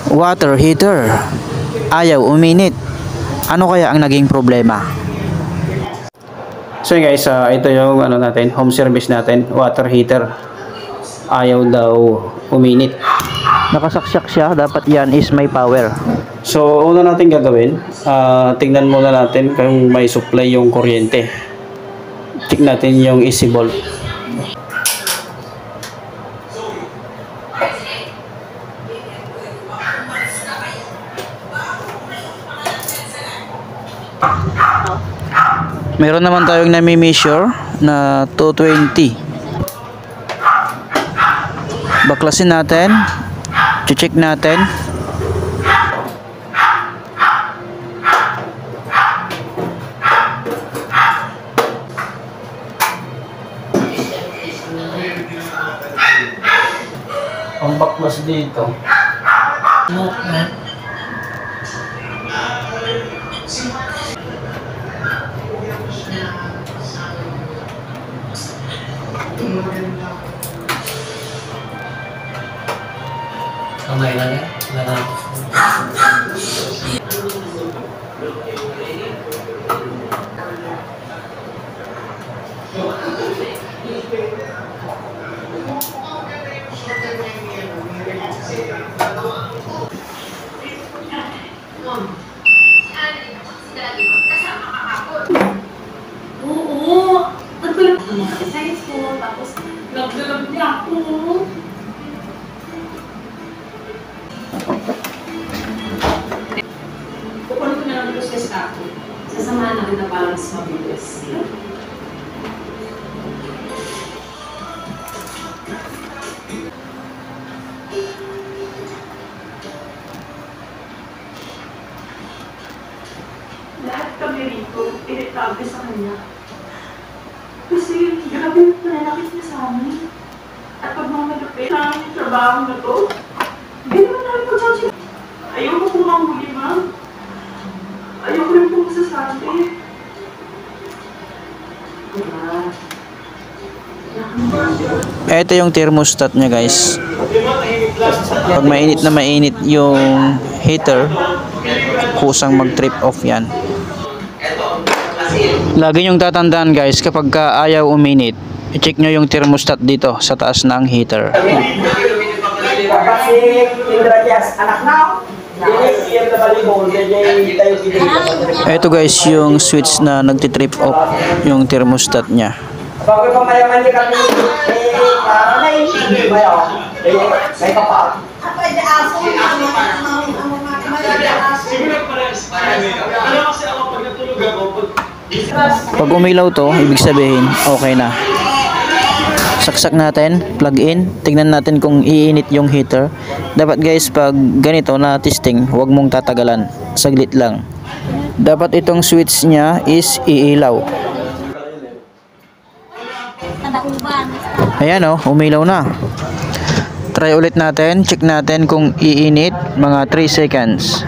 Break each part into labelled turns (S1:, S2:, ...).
S1: Water heater. Ayaw uminit. Ano kaya ang naging problema? So guys, ito yung natin, home service natin, water heater. Ayaw daw uminit. Nakasaksak siya, dapat yan is may power. So una natin gagawin, tingnan muna natin kung may supply yung kuryente. Check natin yung AC volt. Meron naman tayong nami-measure na 220. Baklasin natin. Check natin. Ang baklas dito.
S2: Kamay lang yan.
S3: Oo. Nagkulap ko mga size ko. Tapos, love niya ako. Kukunin ko na lang ito sa ako. Sasamahan natin na parang mas mabilis. Lahat kami rito, iritabi sa kanya. Kasi grabe yung pananakit niya sa amin. At pag mga malapit ng trabaho na to, hindi naman namin pag-judge. Ayoko po manghuli, ma'am. Ayoko rin po masasabi.
S1: Ito yung thermostat niya guys. Pag mainit na mainit yung heater, kusang mag-trip off yan. Lagi nyong tatandaan guys, kapag ayaw uminit, i-check nyo yung thermostat dito sa taas ng heater. Ito guys yung switch na nagtitrip off yung thermostat nya.
S4: Bakit pa mayaman niya kami para na hindi ba yun? May kapal.
S3: Apa ada aso?
S1: Pag umilaw to, ibig sabihin okay na. Saksak natin, plug in, tignan natin kung iinit yung heater. Dapat guys, pag ganito na testing, huwag mong tatagalan, saglit lang. Dapat itong switch nya is iilaw. Ayan o, umilaw na. Try ulit natin, check natin kung iinit, mga 3 seconds.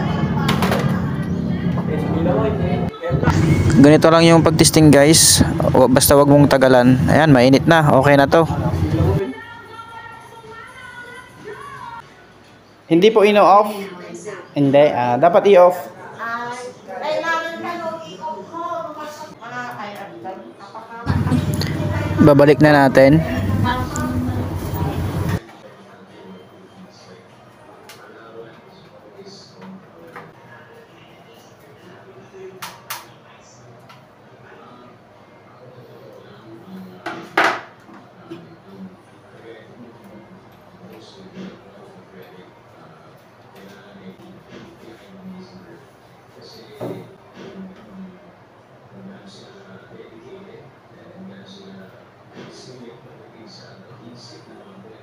S1: Ganito lang yung pagtesting guys, basta wag mong tagalan. Ayan, mainit na, okay na to. Hindi po ino-off? Hindi, dapat i-off. Babalik na natin.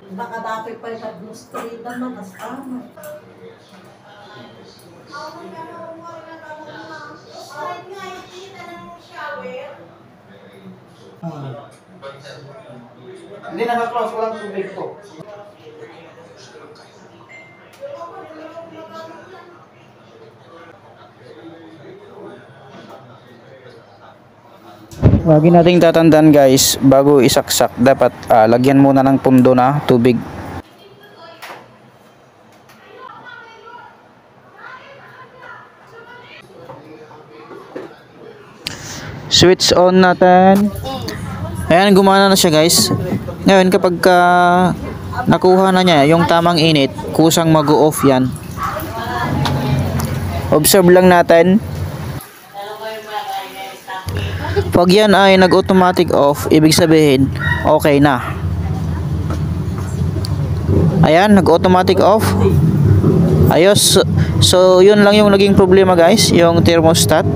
S5: Baka dati pa yung nag-straight naman, as tama.
S4: Hindi naka-close, walang tubig ko.
S1: Lagi nating tatandaan guys, bago isaksak dapat lagyan muna ng pundo na tubig. Switch on natin. Ayan, gumana na siya guys. Ngayon kapag nakuha na niya yung tamang init, kusang mag-off yan. Observe lang natin. Pag yan ay nag-automatic off, ibig sabihin okay na. Ayan, nag-automatic off. Ayos. So yun lang yung naging problema guys, yung thermostat.